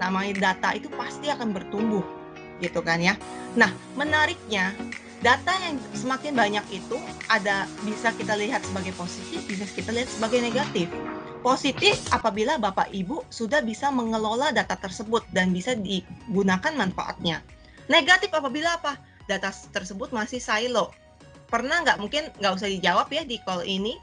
namanya data itu pasti akan bertumbuh, gitu kan ya. Nah, menariknya, data yang semakin banyak itu bisa kita lihat sebagai positif, bisa kita lihat sebagai negatif. Positif apabila Bapak Ibu sudah bisa mengelola data tersebut dan bisa digunakan manfaatnya. Negatif apabila apa? Data tersebut masih silo. Pernah nggak, mungkin nggak usah dijawab ya di call ini,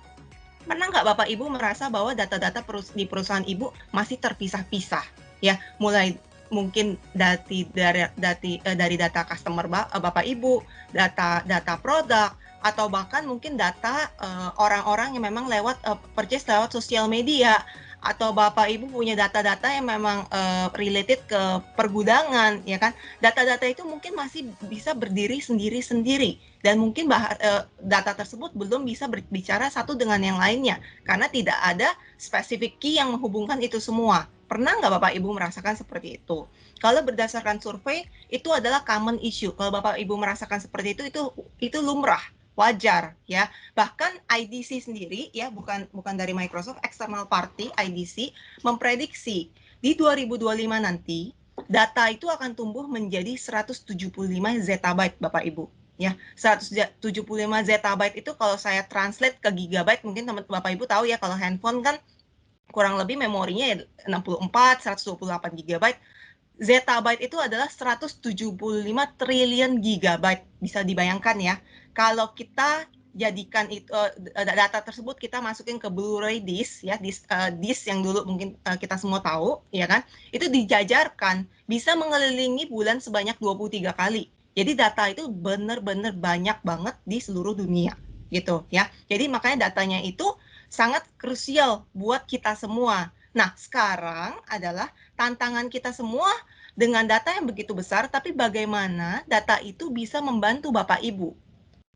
pernah nggak Bapak Ibu merasa bahwa data-data di perusahaan Ibu masih terpisah-pisah? Ya, mulai mungkin dari data customer Bapak Ibu, data produk, atau bahkan mungkin data orang-orang yang memang purchase lewat sosial media, atau Bapak Ibu punya data-data yang memang related ke pergudangan, ya kan? Data-data itu mungkin masih bisa berdiri sendiri-sendiri, dan mungkin data tersebut belum bisa berbicara satu dengan yang lainnya karena tidak ada spesifik key yang menghubungkan itu semua. Pernah nggak Bapak Ibu merasakan seperti itu? Kalau berdasarkan survei, itu adalah common issue. Kalau Bapak Ibu merasakan seperti itu lumrah, wajar ya. Bahkan IDC sendiri ya, bukan dari Microsoft, external party IDC memprediksi di 2025 nanti data itu akan tumbuh menjadi 175 zettabyte Bapak Ibu. Ya, 175 zettabyte itu kalau saya translate ke gigabyte, mungkin Bapak Ibu tahu ya, kalau handphone kan kurang lebih memorinya ya 64, 128 gigabyte. Zettabyte itu adalah 175 triliun gigabyte. Bisa dibayangkan ya, kalau kita jadikan itu data tersebut kita masukin ke Blu-ray disk ya, disk yang dulu mungkin kita semua tahu ya kan, itu dijajarkan bisa mengelilingi bulan sebanyak 23 kali. Jadi data itu benar-benar banyak banget di seluruh dunia gitu ya. Jadi makanya datanya itu sangat krusial buat kita semua. Nah, sekarang adalah tantangan kita semua dengan data yang begitu besar, tapi bagaimana data itu bisa membantu Bapak Ibu,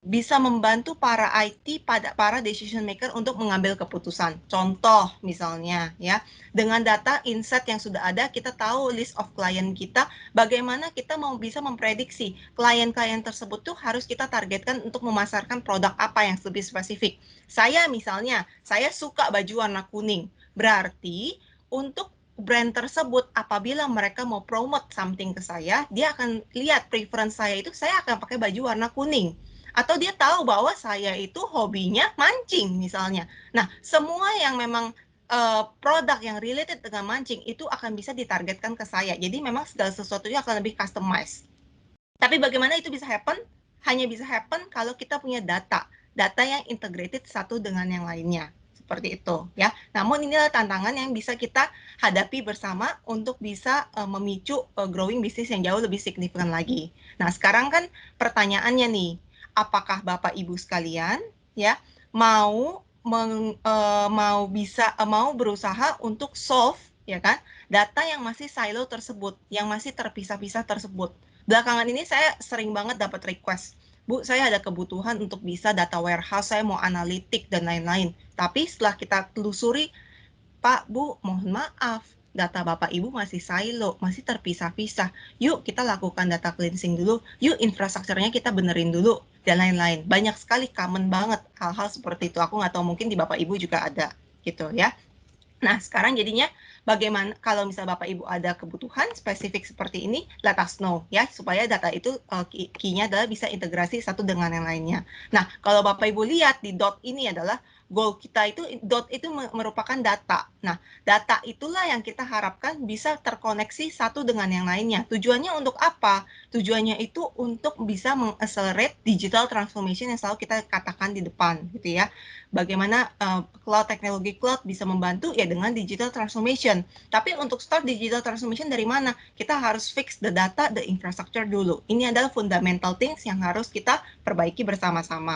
bisa membantu para IT, para decision maker untuk mengambil keputusan. Contoh misalnya ya, dengan data insight yang sudah ada, kita tahu list of client kita, bagaimana kita mau bisa memprediksi klien-klien tersebut tuh harus kita targetkan untuk memasarkan produk apa yang lebih spesifik. Saya misalnya, saya suka baju warna kuning, berarti untuk brand tersebut apabila mereka mau promote something ke saya, dia akan lihat preference saya itu, saya akan pakai baju warna kuning. Atau dia tahu bahwa saya itu hobinya mancing misalnya. Nah, semua yang memang produk yang related dengan mancing itu akan bisa ditargetkan ke saya. Jadi memang segala sesuatunya akan lebih customized. Tapi bagaimana itu bisa happen? Hanya bisa happen kalau kita punya data yang integrated satu dengan yang lainnya. Seperti itu ya. Namun inilah tantangan yang bisa kita hadapi bersama untuk bisa memicu growing bisnis yang jauh lebih signifikan lagi. Nah, sekarang kan pertanyaannya nih, apakah Bapak Ibu sekalian ya mau mau berusaha untuk solve ya kan data yang masih silo tersebut, yang masih terpisah-pisah tersebut. Belakangan ini saya sering banget dapat request, Bu, saya ada kebutuhan untuk bisa data warehouse, saya mau analitik dan lain-lain. Tapi setelah kita telusuri, Pak, Bu, mohon maaf, data Bapak Ibu masih silo, masih terpisah-pisah. Yuk kita lakukan data cleansing dulu, yuk infrastrukturnya kita benerin dulu, dan lain-lain. Banyak sekali common banget hal-hal seperti itu. Aku nggak tahu, mungkin di Bapak Ibu juga ada gitu ya. Nah, sekarang jadinya bagaimana kalau misalnya Bapak Ibu ada kebutuhan spesifik seperti ini, let us know ya, supaya data itu key-nya adalah bisa integrasi satu dengan yang lainnya. Nah, kalau Bapak Ibu lihat di dot ini adalah goal kita itu, dot itu merupakan data. Nah, data itulah yang kita harapkan bisa terkoneksi satu dengan yang lainnya. Tujuannya untuk apa? Tujuannya itu untuk bisa mengaccelerate digital transformation yang selalu kita katakan di depan gitu ya. Bagaimana teknologi cloud bisa membantu ya dengan digital transformation. Tapi untuk start digital transformation dari mana? Kita harus fix the data, the infrastructure dulu. Ini adalah fundamental things yang harus kita perbaiki bersama-sama.